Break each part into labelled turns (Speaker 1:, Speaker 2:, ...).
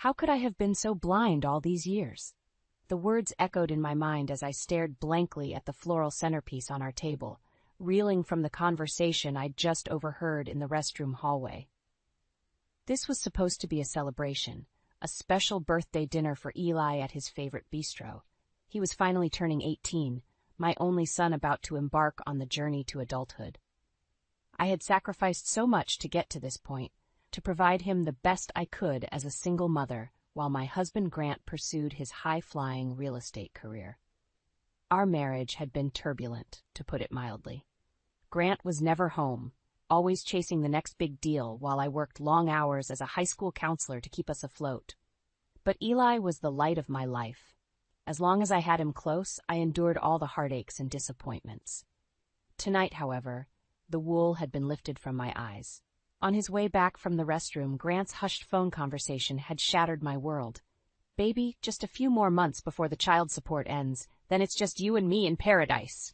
Speaker 1: How could I have been so blind all these years? The words echoed in my mind as I stared blankly at the floral centerpiece on our table, reeling from the conversation I'd just overheard in the restroom hallway. This was supposed to be a celebration, a special birthday dinner for Eli at his favorite bistro. He was finally turning 18, my only son about to embark on the journey to adulthood. I had sacrificed so much to get to this point, to provide him the best I could as a single mother, while my husband Grant pursued his high-flying real estate career. Our marriage had been turbulent, to put it mildly. Grant was never home, always chasing the next big deal while I worked long hours as a high school counselor to keep us afloat. But Eli was the light of my life. As long as I had him close, I endured all the heartaches and disappointments. Tonight, however, the wool had been lifted from my eyes. On his way back from the restroom, Grant's hushed phone conversation had shattered my world. "Baby, just a few more months before the child support ends, then it's just you and me in paradise,"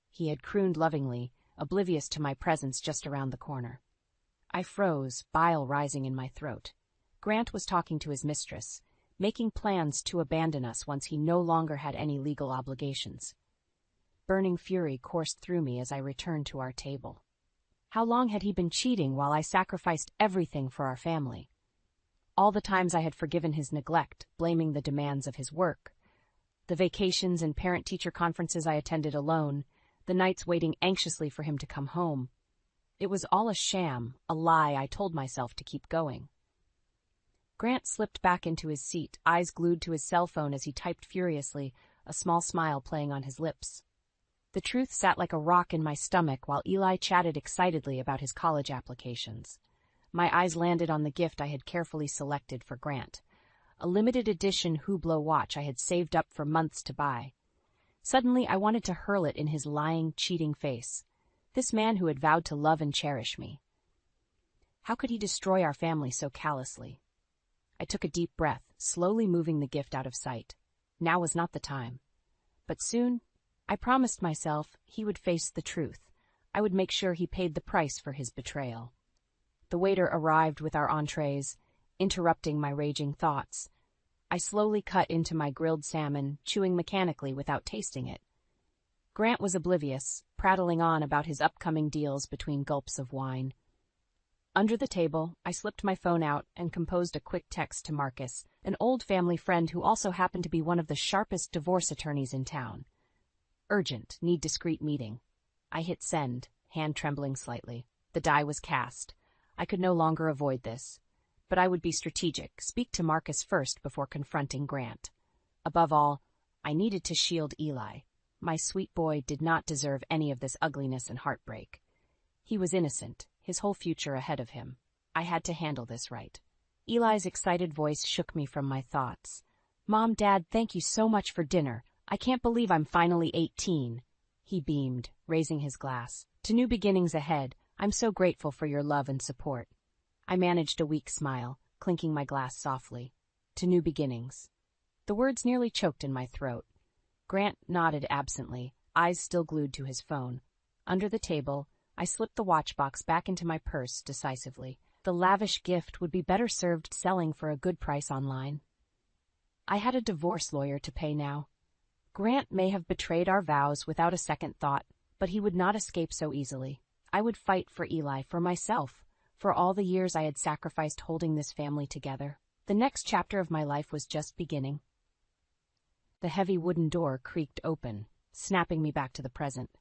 Speaker 1: he had crooned lovingly, oblivious to my presence just around the corner. I froze, bile rising in my throat. Grant was talking to his mistress, making plans to abandon us once he no longer had any legal obligations. Burning fury coursed through me as I returned to our table. How long had he been cheating while I sacrificed everything for our family? All the times I had forgiven his neglect, blaming the demands of his work, the vacations and parent-teacher conferences I attended alone, the nights waiting anxiously for him to come home. It was all a sham, a lie I told myself to keep going. Grant slipped back into his seat, eyes glued to his cell phone as he typed furiously, a small smile playing on his lips. The truth sat like a rock in my stomach while Eli chatted excitedly about his college applications. My eyes landed on the gift I had carefully selected for Grant, a limited edition Hublot watch I had saved up for months to buy. Suddenly, I wanted to hurl it in his lying, cheating face. This man who had vowed to love and cherish me. How could he destroy our family so callously? I took a deep breath, slowly moving the gift out of sight. Now was not the time. But soon, I promised myself he would face the truth. I would make sure he paid the price for his betrayal. The waiter arrived with our entrees, interrupting my raging thoughts. I slowly cut into my grilled salmon, chewing mechanically without tasting it. Grant was oblivious, prattling on about his upcoming deals between gulps of wine. Under the table, I slipped my phone out and composed a quick text to Marcus, an old family friend who also happened to be one of the sharpest divorce attorneys in town. "Urgent, need discreet meeting." I hit send, hand trembling slightly. The die was cast. I could no longer avoid this. But I would be strategic, speak to Marcus first before confronting Grant. Above all, I needed to shield Eli. My sweet boy did not deserve any of this ugliness and heartbreak. He was innocent, his whole future ahead of him. I had to handle this right. Eli's excited voice shook me from my thoughts. "Mom, Dad, thank you so much for dinner. I can't believe I'm finally 18. He beamed, raising his glass. "To new beginnings ahead. I'm so grateful for your love and support." I managed a weak smile, clinking my glass softly. "To new beginnings." The words nearly choked in my throat. Grant nodded absently, eyes still glued to his phone. Under the table, I slipped the watch box back into my purse decisively. The lavish gift would be better served selling for a good price online. I had a divorce lawyer to pay now. Grant may have betrayed our vows without a second thought, but he would not escape so easily. I would fight for Eli, for myself, for all the years I had sacrificed holding this family together. The next chapter of my life was just beginning. The heavy wooden door creaked open, snapping me back to the present.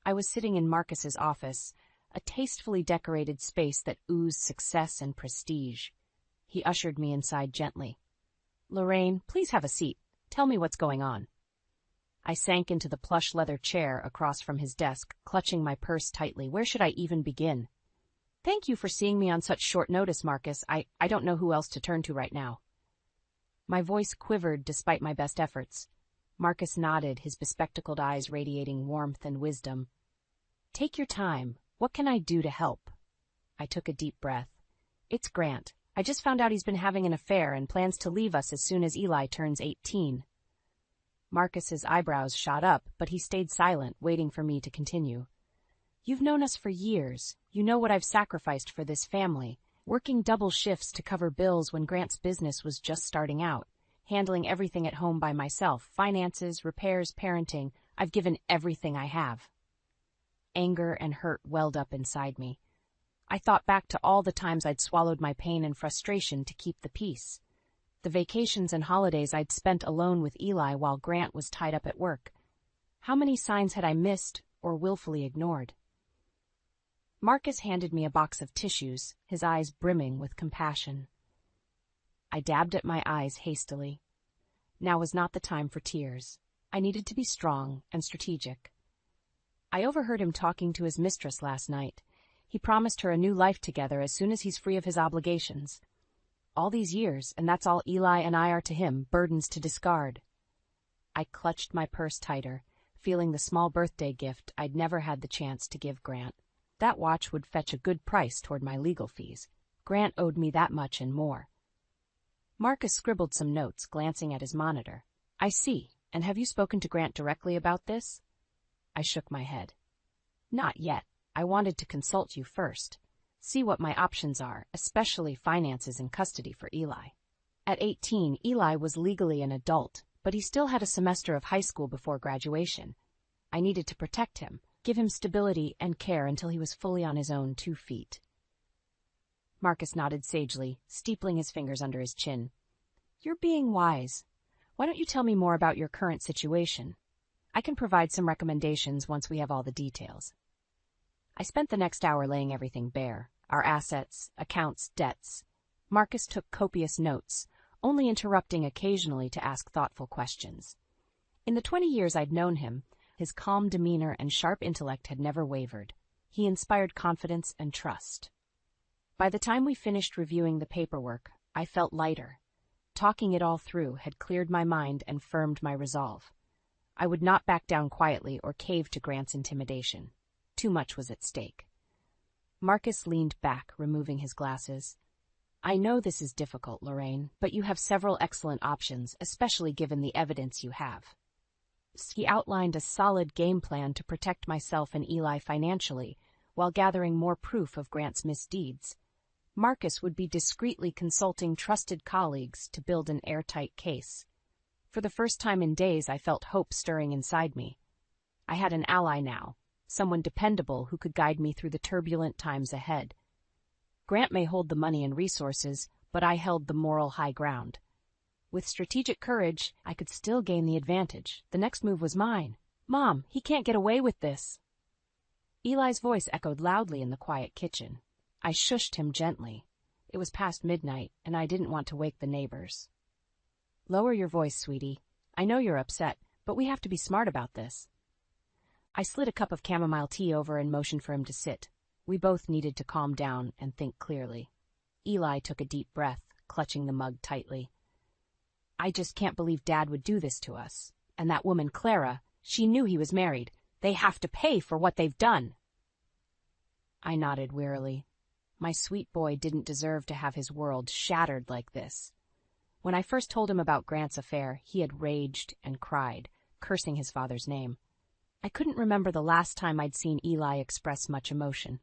Speaker 1: I was sitting in Marcus's office, a tastefully decorated space that oozed success and prestige. He ushered me inside gently. "Lorraine, please have a seat. Tell me what's going on." I sank into the plush leather chair across from his desk, clutching my purse tightly. Where should I even begin? "Thank you for seeing me on such short notice, Marcus. I don't know who else to turn to right now." My voice quivered despite my best efforts. Marcus nodded, his bespectacled eyes radiating warmth and wisdom. "Take your time. What can I do to help?" I took a deep breath. "It's Grant. I just found out he's been having an affair and plans to leave us as soon as Eli turns 18. Marcus's eyebrows shot up, but he stayed silent, waiting for me to continue. "You've known us for years. You know what I've sacrificed for this family. working double shifts to cover bills when Grant's business was just starting out, handling everything at home by myself, finances, repairs, parenting. I've given everything I have. Anger and hurt welled up inside me. I thought back to all the times I'd swallowed my pain and frustration to keep the peace. The vacations and holidays I'd spent alone with Eli while Grant was tied up at work. How many signs had I missed or willfully ignored? Marcus handed me a box of tissues, his eyes brimming with compassion. I dabbed at my eyes hastily. Now was not the time for tears. I needed to be strong and strategic. I overheard him talking to his mistress last night. He promised her a new life together as soon as he's free of his obligations. All these years, and that's all Eli and I are to him, burdens to discard. I clutched my purse tighter, feeling the small birthday gift I'd never had the chance to give Grant. That watch would fetch a good price toward my legal fees. Grant owed me that much and more. Marcus scribbled some notes, glancing at his monitor. I see. And have you spoken to Grant directly about this? I shook my head. Not yet. I wanted to consult you first. See what my options are, especially finances and custody for Eli. At 18, Eli was legally an adult, but he still had a semester of high school before graduation. I needed to protect him, give him stability and care until he was fully on his own 2 feet. Marcus nodded sagely, steepling his fingers under his chin. You're being wise. Why don't you tell me more about your current situation? I can provide some recommendations once we have all the details. I spent the next hour laying everything bare, our assets, accounts, debts. Marcus took copious notes, only interrupting occasionally to ask thoughtful questions. In the 20 years I'd known him, his calm demeanor and sharp intellect had never wavered. He inspired confidence and trust. By the time we finished reviewing the paperwork, I felt lighter. Talking it all through had cleared my mind and firmed my resolve. I would not back down quietly or cave to Grant's intimidation. Too much was at stake. Marcus leaned back, removing his glasses. I know this is difficult, Lorraine, but you have several excellent options, especially given the evidence you have. He outlined a solid game plan to protect myself and Eli financially, while gathering more proof of Grant's misdeeds. Marcus would be discreetly consulting trusted colleagues to build an airtight case. For the first time in days, I felt hope stirring inside me. I had an ally now, someone dependable who could guide me through the turbulent times ahead. Grant may hold the money and resources, but I held the moral high ground. With strategic courage, I could still gain the advantage. The next move was mine. Mom, he can't get away with this. Eli's voice echoed loudly in the quiet kitchen. I shushed him gently. It was past midnight, and I didn't want to wake the neighbors. Lower your voice, sweetie. I know you're upset, but we have to be smart about this. I slid a cup of chamomile tea over and motioned for him to sit. We both needed to calm down and think clearly. Eli took a deep breath, clutching the mug tightly. I just can't believe Dad would do this to us. And that woman, Clara, she knew he was married. They have to pay for what they've done. I nodded wearily. My sweet boy didn't deserve to have his world shattered like this. When I first told him about Grant's affair, he had raged and cried, cursing his father's name. I couldn't remember the last time I'd seen Eli express much emotion.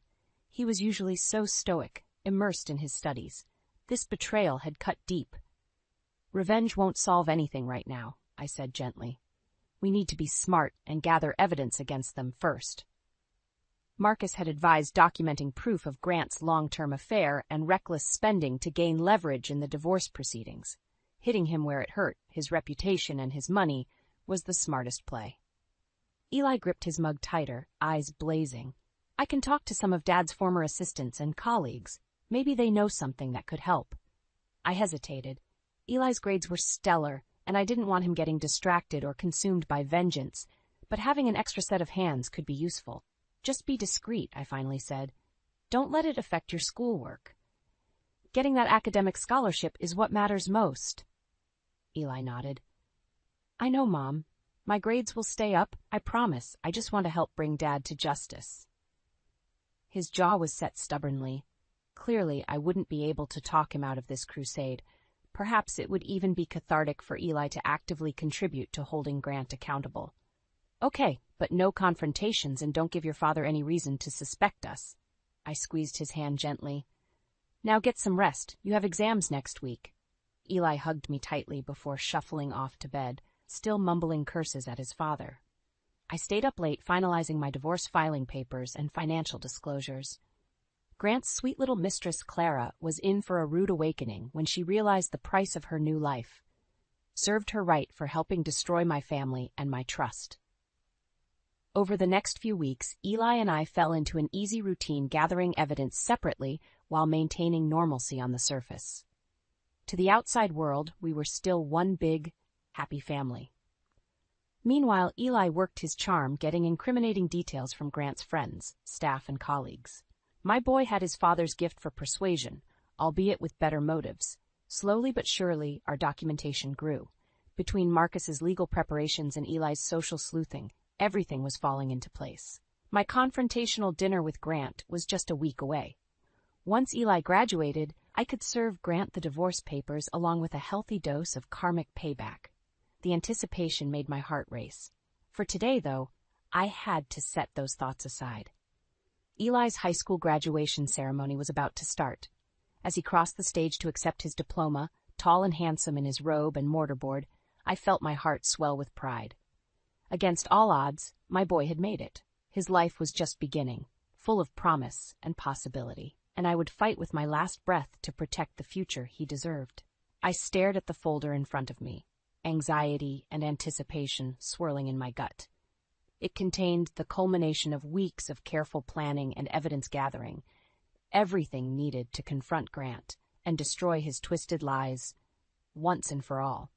Speaker 1: He was usually so stoic, immersed in his studies. This betrayal had cut deep. Revenge won't solve anything right now, I said gently. We need to be smart and gather evidence against them first. Marcus had advised documenting proof of Grant's long-term affair and reckless spending to gain leverage in the divorce proceedings. Hitting him where it hurt, his reputation and his money, was the smartest play. Eli gripped his mug tighter, eyes blazing. I can talk to some of Dad's former assistants and colleagues. Maybe they know something that could help. I hesitated. Eli's grades were stellar, and I didn't want him getting distracted or consumed by vengeance, but having an extra set of hands could be useful. Just be discreet, I finally said. Don't let it affect your schoolwork. Getting that academic scholarship is what matters most. Eli nodded. I know, Mom. My grades will stay up, I promise. I just want to help bring Dad to justice. His jaw was set stubbornly. Clearly, I wouldn't be able to talk him out of this crusade. Perhaps it would even be cathartic for Eli to actively contribute to holding Grant accountable. Okay, but no confrontations and don't give your father any reason to suspect us. I squeezed his hand gently. Now get some rest. You have exams next week. Eli hugged me tightly before shuffling off to bed, still mumbling curses at his father. I stayed up late finalizing my divorce filing papers and financial disclosures. Grant's sweet little mistress, Clara, was in for a rude awakening when she realized the price of her new life. Served her right for helping destroy my family and my trust. Over the next few weeks, Eli and I fell into an easy routine, gathering evidence separately while maintaining normalcy on the surface. To the outside world, we were still one big, happy family. Meanwhile, Eli worked his charm, getting incriminating details from Grant's friends, staff, and colleagues. My boy had his father's gift for persuasion, albeit with better motives. Slowly but surely, our documentation grew. Between Marcus's legal preparations and Eli's social sleuthing, everything was falling into place. My confrontational dinner with Grant was just a week away. Once Eli graduated, I could serve Grant the divorce papers along with a healthy dose of karmic payback. The anticipation made my heart race. For today, though, I had to set those thoughts aside. Eli's high school graduation ceremony was about to start. As he crossed the stage to accept his diploma, tall and handsome in his robe and mortarboard, I felt my heart swell with pride. Against all odds, my boy had made it. His life was just beginning, full of promise and possibility, and I would fight with my last breath to protect the future he deserved. I stared at the folder in front of me, anxiety and anticipation swirling in my gut. It contained the culmination of weeks of careful planning and evidence gathering, everything needed to confront Grant and destroy his twisted lies once and for all.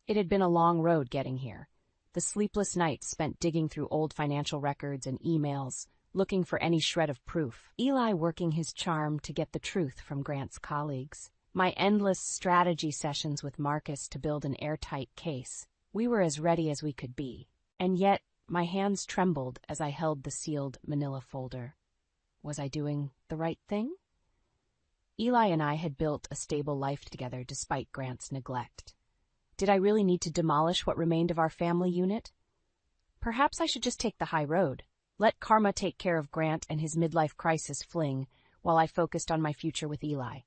Speaker 1: It had been a long road getting here. The sleepless nights spent digging through old financial records and emails, looking for any shred of proof. Eli working his charm to get the truth from Grant's colleagues. My endless strategy sessions with Marcus to build an airtight case. We were as ready as we could be. And yet, my hands trembled as I held the sealed manila folder. Was I doing the right thing? Eli and I had built a stable life together despite Grant's neglect. Did I really need to demolish what remained of our family unit? Perhaps I should just take the high road. Let karma take care of Grant and his midlife crisis fling, while I focused on my future with Eli.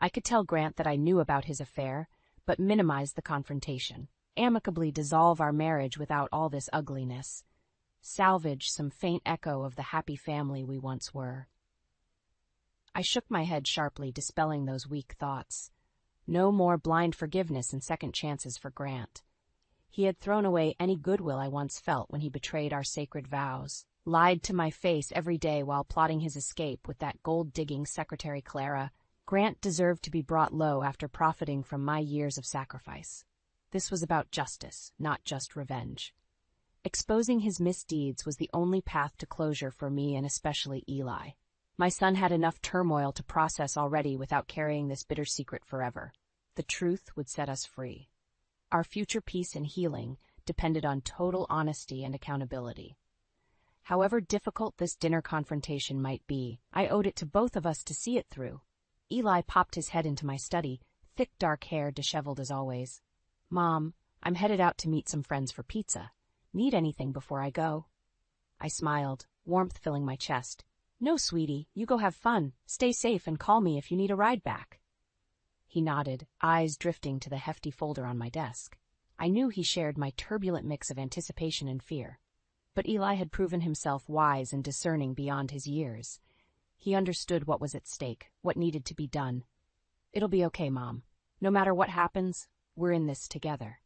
Speaker 1: I could tell Grant that I knew about his affair, but minimize the confrontation. Amicably dissolve our marriage without all this ugliness. Salvage some faint echo of the happy family we once were. I shook my head sharply, dispelling those weak thoughts. No more blind forgiveness and second chances for Grant. He had thrown away any goodwill I once felt when he betrayed our sacred vows, lied to my face every day while plotting his escape with that gold-digging secretary Clara. Grant deserved to be brought low after profiting from my years of sacrifice. This was about justice, not just revenge. Exposing his misdeeds was the only path to closure for me and especially Eli. My son had enough turmoil to process already without carrying this bitter secret forever. The truth would set us free. Our future peace and healing depended on total honesty and accountability. However difficult this dinner confrontation might be, I owed it to both of us to see it through. Eli popped his head into my study, thick dark hair disheveled as always. "Mom, I'm headed out to meet some friends for pizza. Need anything before I go?" I smiled, warmth filling my chest. "No, sweetie, you go have fun. Stay safe and call me if you need a ride back." He nodded, eyes drifting to the hefty folder on my desk. I knew he shared my turbulent mix of anticipation and fear. But Eli had proven himself wise and discerning beyond his years. He understood what was at stake, what needed to be done. "It'll be okay, Mom. No matter what happens, we're in this together."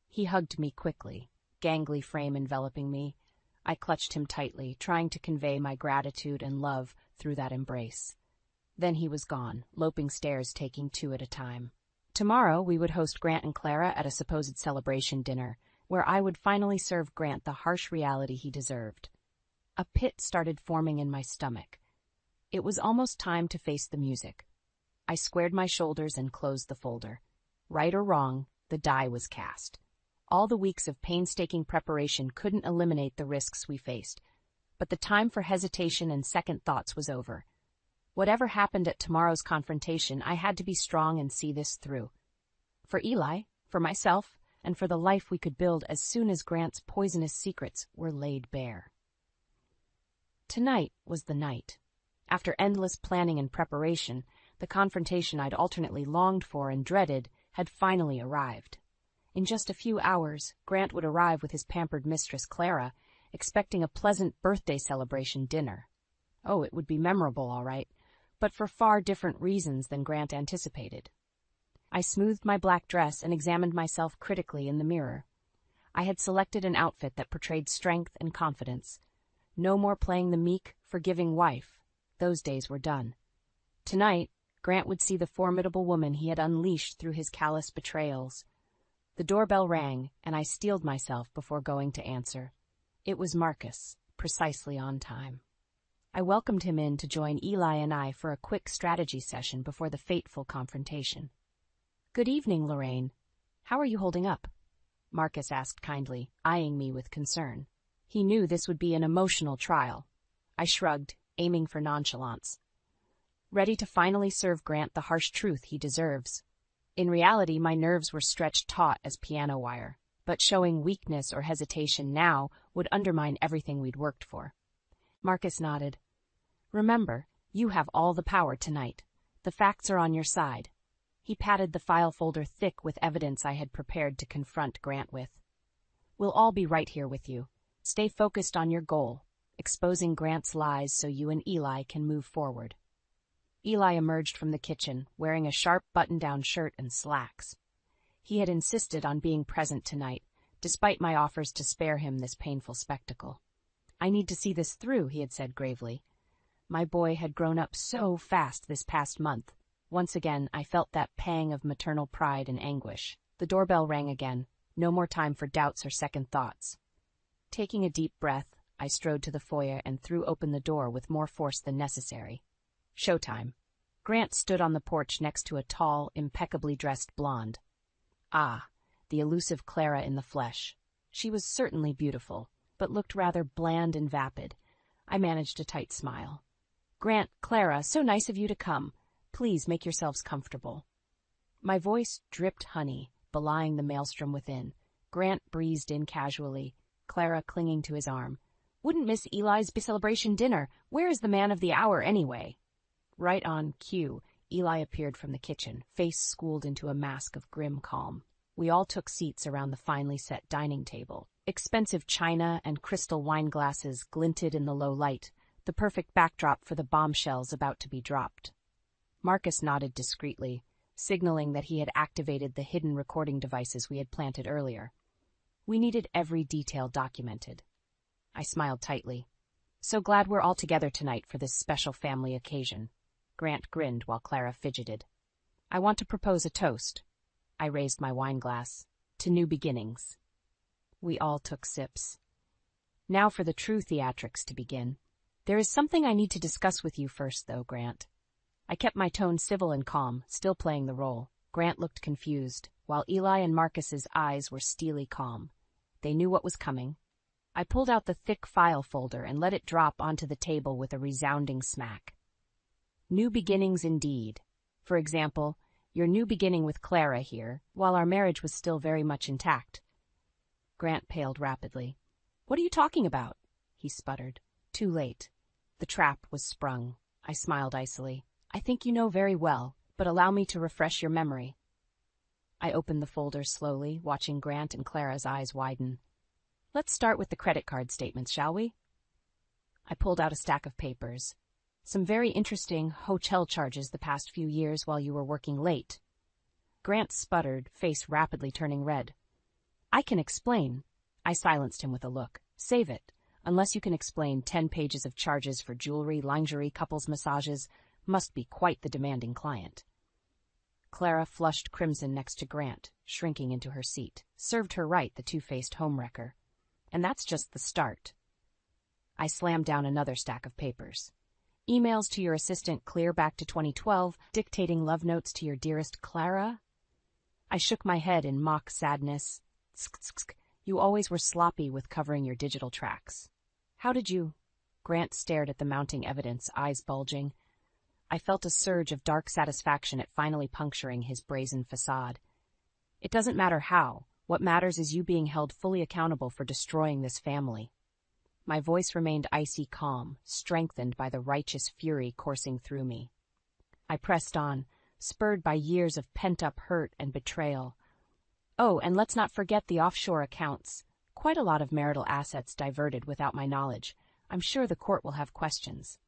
Speaker 1: He hugged me quickly, gangly frame enveloping me. I clutched him tightly, trying to convey my gratitude and love through that embrace. Then he was gone, loping stairs, taking two at a time. Tomorrow we would host Grant and Clara at a supposed celebration dinner, where I would finally serve Grant the harsh reality he deserved. A pit started forming in my stomach. It was almost time to face the music. I squared my shoulders and closed the folder. Right or wrong, the die was cast. All the weeks of painstaking preparation couldn't eliminate the risks we faced, but the time for hesitation and second thoughts was over. Whatever happened at tomorrow's confrontation, I had to be strong and see this through. For Eli, for myself, and for the life we could build as soon as Grant's poisonous secrets were laid bare. Tonight was the night. After endless planning and preparation, the confrontation I'd alternately longed for and dreaded had finally arrived. In just a few hours, Grant would arrive with his pampered mistress Clara, expecting a pleasant birthday celebration dinner. Oh, it would be memorable, all right, but for far different reasons than Grant anticipated. I smoothed my black dress and examined myself critically in the mirror. I had selected an outfit that portrayed strength and confidence. No more playing the meek, forgiving wife. Those days were done. Tonight, Grant would see the formidable woman he had unleashed through his callous betrayals. The doorbell rang, and I steeled myself before going to answer. It was Marcus, precisely on time. I welcomed him in to join Eli and I for a quick strategy session before the fateful confrontation. "Good evening, Lorraine. How are you holding up?" Marcus asked kindly, eyeing me with concern. He knew this would be an emotional trial. I shrugged, aiming for nonchalance. Ready to finally serve Grant the harsh truth he deserves. In reality, my nerves were stretched taut as piano wire, but showing weakness or hesitation now would undermine everything we'd worked for. Marcus nodded. "Remember, you have all the power tonight. The facts are on your side." He patted the file folder thick with evidence I had prepared to confront Grant with. "We'll all be right here with you. Stay focused on your goal, exposing Grant's lies so you and Eli can move forward." Eli emerged from the kitchen, wearing a sharp button-down shirt and slacks. He had insisted on being present tonight, despite my offers to spare him this painful spectacle. "I need to see this through," he had said gravely. My boy had grown up so fast this past month. Once again, I felt that pang of maternal pride and anguish. The doorbell rang again. No more time for doubts or second thoughts. Taking a deep breath, I strode to the foyer and threw open the door with more force than necessary. Showtime. Grant stood on the porch next to a tall, impeccably dressed blonde. Ah, the elusive Clara in the flesh. She was certainly beautiful, but looked rather bland and vapid. I managed a tight smile. "Grant, Clara, so nice of you to come. Please make yourselves comfortable." My voice dripped honey, belying the maelstrom within. Grant breezed in casually, Clara clinging to his arm. "Wouldn't miss Eli's celebration dinner. Where is the man of the hour, anyway?" Right on cue, Eli appeared from the kitchen, face schooled into a mask of grim calm. We all took seats around the finely set dining table. Expensive china and crystal wine glasses glinted in the low light, the perfect backdrop for the bombshells about to be dropped. Marcus nodded discreetly, signaling that he had activated the hidden recording devices we had planted earlier. We needed every detail documented. I smiled tightly. "So glad we're all together tonight for this special family occasion." Grant grinned while Clara fidgeted. "I want to propose a toast." I raised my wine glass. "To new beginnings." We all took sips. Now for the true theatrics to begin. "There is something I need to discuss with you first, though, Grant." I kept my tone civil and calm, still playing the role. Grant looked confused, while Eli and Marcus's eyes were steely calm. They knew what was coming. I pulled out the thick file folder and let it drop onto the table with a resounding smack. New beginnings indeed. For example, your new beginning with Clara here, while our marriage was still very much intact. Grant paled rapidly. "What are you talking about?" he sputtered. Too late. The trap was sprung. I smiled icily. "I think you know very well, but allow me to refresh your memory." I opened the folder slowly, watching Grant and Clara's eyes widen. "Let's start with the credit card statements, shall we?" I pulled out a stack of papers. "Some very interesting hotel charges the past few years while you were working late." Grant sputtered, face rapidly turning red. "I can explain." I silenced him with a look. "Save it. Unless you can explain 10 pages of charges for jewelry, lingerie, couples massages, must be quite the demanding client." Clara flushed crimson next to Grant, shrinking into her seat. Served her right, the two-faced homewrecker. And that's just the start. I slammed down another stack of papers. "Emails to your assistant clear back to 2012, dictating love notes to your dearest Clara?" I shook my head in mock sadness. "You always were sloppy with covering your digital tracks." "How did you—" Grant stared at the mounting evidence, eyes bulging. I felt a surge of dark satisfaction at finally puncturing his brazen facade. "It doesn't matter how. What matters is you being held fully accountable for destroying this family." My voice remained icy calm, strengthened by the righteous fury coursing through me. I pressed on, spurred by years of pent-up hurt and betrayal. Oh, and let's not forget the offshore accounts. Quite a lot of marital assets diverted without my knowledge. I'm sure the court will have questions.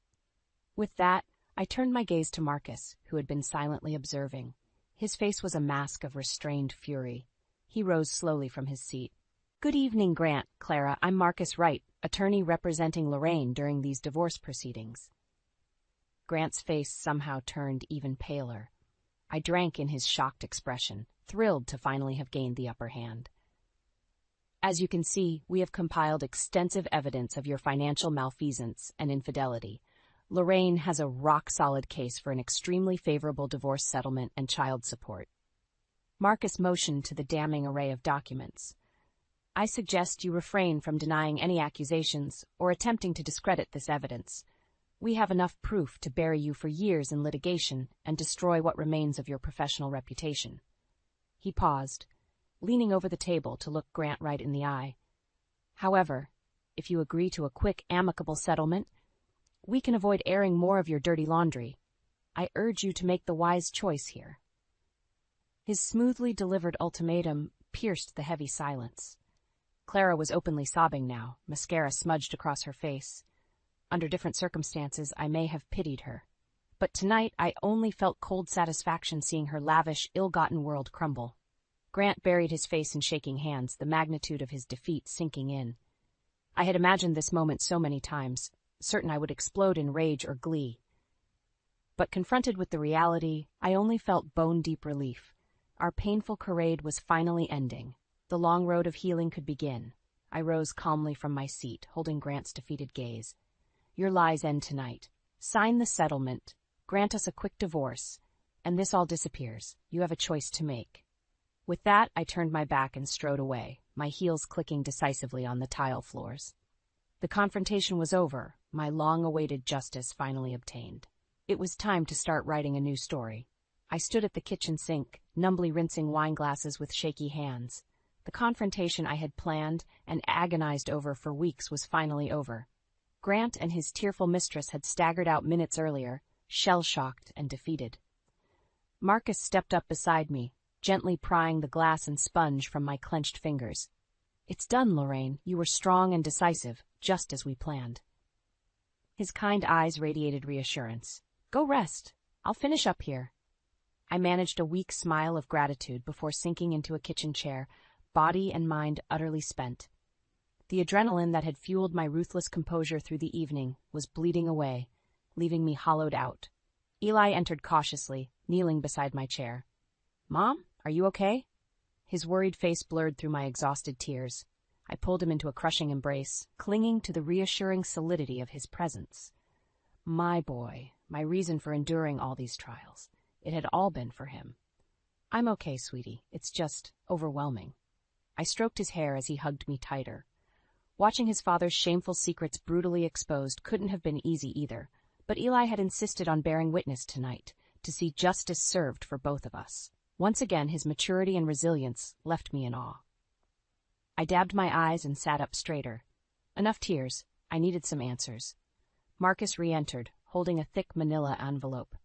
Speaker 1: With that, I turned my gaze to Marcus, who had been silently observing. His face was a mask of restrained fury. He rose slowly from his seat. Good evening, Grant, Clara. I'm Marcus Wright, attorney representing Lorraine during these divorce proceedings. Grant's face somehow turned even paler. I drank in his shocked expression, thrilled to finally have gained the upper hand. As you can see, we have compiled extensive evidence of your financial malfeasance and infidelity. Lorraine has a rock-solid case for an extremely favorable divorce settlement and child support. Marcus motioned to the damning array of documents. I suggest you refrain from denying any accusations or attempting to discredit this evidence. We have enough proof to bury you for years in litigation and destroy what remains of your professional reputation. He paused, leaning over the table to look Grant right in the eye. However, if you agree to a quick, amicable settlement, we can avoid airing more of your dirty laundry. I urge you to make the wise choice here. His smoothly delivered ultimatum pierced the heavy silence. Clara was openly sobbing now, mascara smudged across her face. Under different circumstances, I may have pitied her. But tonight, I only felt cold satisfaction seeing her lavish, ill-gotten world crumble. Grant buried his face in shaking hands, the magnitude of his defeat sinking in. I had imagined this moment so many times, certain I would explode in rage or glee. But confronted with the reality, I only felt bone-deep relief. Our painful charade was finally ending. The long road of healing could begin. I rose calmly from my seat, holding Grant's defeated gaze. Your lies end tonight. Sign the settlement, grant us a quick divorce, and this all disappears. You have a choice to make. With that, I turned my back and strode away, my heels clicking decisively on the tile floors. The confrontation was over, my long-awaited justice finally obtained. It was time to start writing a new story. I stood at the kitchen sink, numbly rinsing wine glasses with shaky hands. The confrontation I had planned and agonized over for weeks was finally over. Grant and his tearful mistress had staggered out minutes earlier, shell-shocked and defeated. Marcus stepped up beside me, gently prying the glass and sponge from my clenched fingers. It's done, Lorraine. You were strong and decisive, just as we planned. His kind eyes radiated reassurance. Go rest. I'll finish up here. I managed a weak smile of gratitude before sinking into a kitchen chair, body and mind utterly spent. The adrenaline that had fueled my ruthless composure through the evening was bleeding away, leaving me hollowed out. Eli entered cautiously, kneeling beside my chair. Mom, are you okay? His worried face blurred through my exhausted tears. I pulled him into a crushing embrace, clinging to the reassuring solidity of his presence. My boy, my reason for enduring all these trials. It had all been for him. I'm okay, sweetie. It's just overwhelming. I stroked his hair as he hugged me tighter. Watching his father's shameful secrets brutally exposed couldn't have been easy either, but Eli had insisted on bearing witness tonight, to see justice served for both of us. Once again, his maturity and resilience left me in awe. I dabbed my eyes and sat up straighter. Enough tears. I needed some answers. Marcus re-entered, holding a thick manila envelope.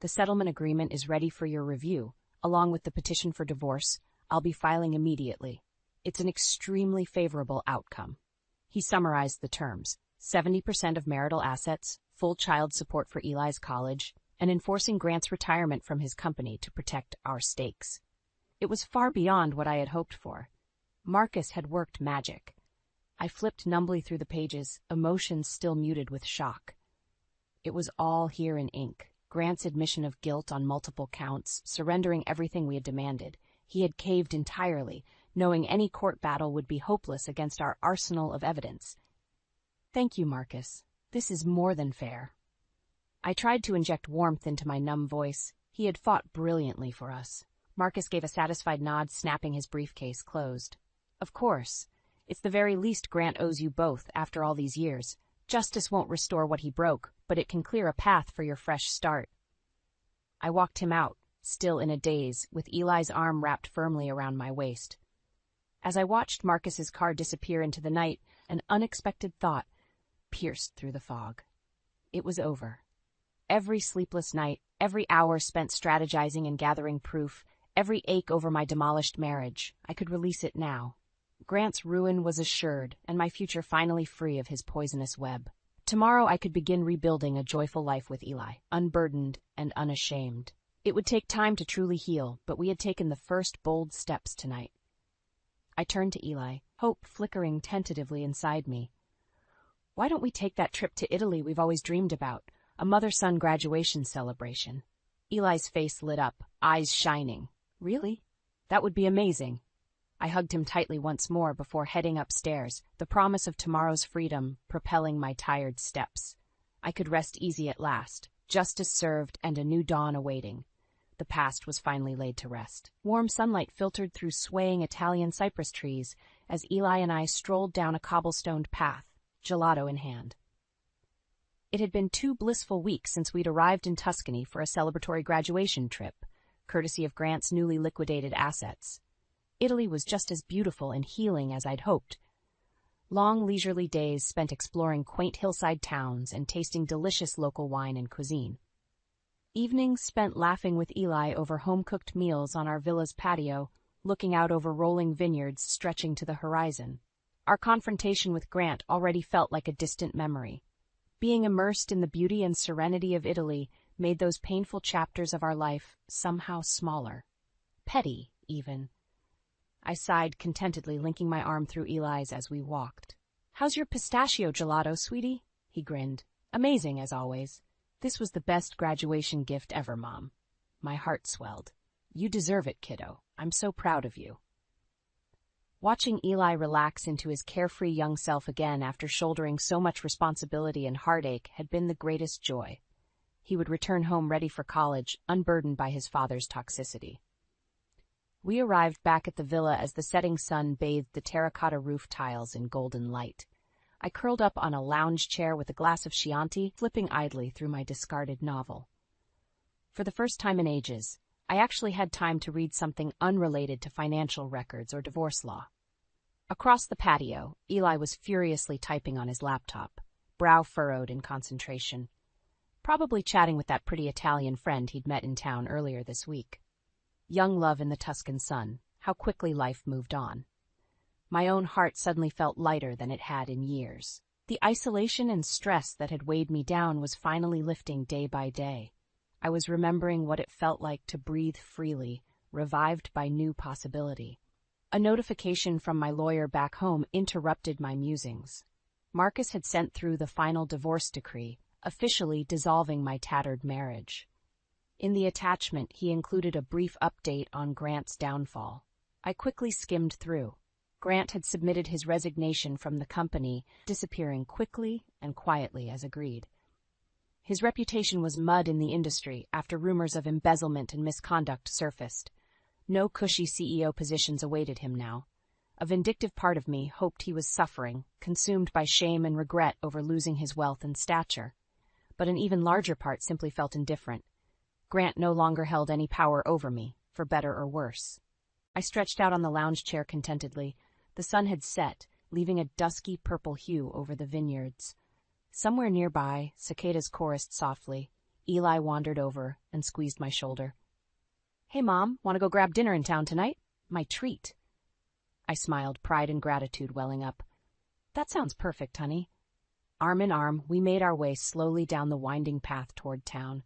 Speaker 1: The settlement agreement is ready for your review, along with the petition for divorce. I'll be filing immediately. It's an extremely favorable outcome. He summarized the terms: 70% of marital assets, full child support for Eli's college, and enforcing Grant's retirement from his company to protect our stakes. It was far beyond what I had hoped for. Marcus had worked magic. I flipped numbly through the pages, emotions still muted with shock. It was all here in ink. Grant's admission of guilt on multiple counts, surrendering everything we had demanded. He had caved entirely, knowing any court battle would be hopeless against our arsenal of evidence. Thank you, Marcus. This is more than fair. I tried to inject warmth into my numb voice. He had fought brilliantly for us. Marcus gave a satisfied nod, snapping his briefcase closed. Of course. It's the very least Grant owes you both after all these years. Justice won't restore what he broke, but it can clear a path for your fresh start. I walked him out, still in a daze, with Eli's arm wrapped firmly around my waist. As I watched Marcus's car disappear into the night, an unexpected thought pierced through the fog. It was over. Every sleepless night, every hour spent strategizing and gathering proof, every ache over my demolished marriage, I could release it now. Grant's ruin was assured, and my future finally free of his poisonous web. Tomorrow I could begin rebuilding a joyful life with Eli, unburdened and unashamed. It would take time to truly heal, but we had taken the first bold steps tonight. I turned to Eli, hope flickering tentatively inside me. Why don't we take that trip to Italy we've always dreamed about? A mother-son graduation celebration. Eli's face lit up, eyes shining. Really? That would be amazing. I hugged him tightly once more before heading upstairs, the promise of tomorrow's freedom propelling my tired steps. I could rest easy at last, justice served and a new dawn awaiting. The past was finally laid to rest. Warm sunlight filtered through swaying Italian cypress trees as Eli and I strolled down a cobblestoned path, gelato in hand. It had been 2 blissful weeks since we'd arrived in Tuscany for a celebratory graduation trip, courtesy of Grant's newly liquidated assets. Italy was just as beautiful and healing as I'd hoped. Long, leisurely days spent exploring quaint hillside towns and tasting delicious local wine and cuisine. Evenings spent laughing with Eli over home-cooked meals on our villa's patio, looking out over rolling vineyards stretching to the horizon. Our confrontation with Grant already felt like a distant memory. Being immersed in the beauty and serenity of Italy made those painful chapters of our life somehow smaller. Petty, even. I sighed contentedly, linking my arm through Eli's as we walked. "How's your pistachio gelato, sweetie?" He grinned. "Amazing, as always. This was the best graduation gift ever, Mom." My heart swelled. "You deserve it, kiddo. I'm so proud of you." Watching Eli relax into his carefree young self again after shouldering so much responsibility and heartache had been the greatest joy. He would return home ready for college, unburdened by his father's toxicity. We arrived back at the villa as the setting sun bathed the terracotta roof tiles in golden light. I curled up on a lounge chair with a glass of Chianti, flipping idly through my discarded novel. For the first time in ages, I actually had time to read something unrelated to financial records or divorce law. Across the patio, Eli was furiously typing on his laptop, brow furrowed in concentration, probably chatting with that pretty Italian friend he'd met in town earlier this week. Young love in the Tuscan sun, how quickly life moved on. My own heart suddenly felt lighter than it had in years. The isolation and stress that had weighed me down was finally lifting day by day. I was remembering what it felt like to breathe freely, revived by new possibility. A notification from my lawyer back home interrupted my musings. Marcus had sent through the final divorce decree, officially dissolving my tattered marriage. In the attachment, he included a brief update on Grant's downfall. I quickly skimmed through. Grant had submitted his resignation from the company, disappearing quickly and quietly as agreed. His reputation was mud in the industry after rumors of embezzlement and misconduct surfaced. No cushy CEO positions awaited him now. A vindictive part of me hoped he was suffering, consumed by shame and regret over losing his wealth and stature. But an even larger part simply felt indifferent. Grant no longer held any power over me, for better or worse. I stretched out on the lounge chair contentedly. The sun had set, leaving a dusky purple hue over the vineyards. Somewhere nearby, cicadas chorused softly. Eli wandered over and squeezed my shoulder. "Hey, Mom, want to go grab dinner in town tonight? My treat." I smiled, pride and gratitude welling up. "That sounds perfect, honey." Arm in arm, we made our way slowly down the winding path toward town.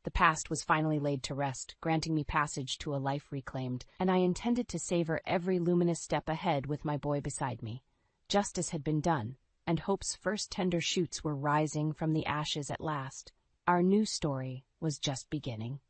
Speaker 1: The past was finally laid to rest, granting me passage to a life reclaimed, and I intended to savor every luminous step ahead with my boy beside me. Justice had been done, and hope's first tender shoots were rising from the ashes at last. Our new story was just beginning.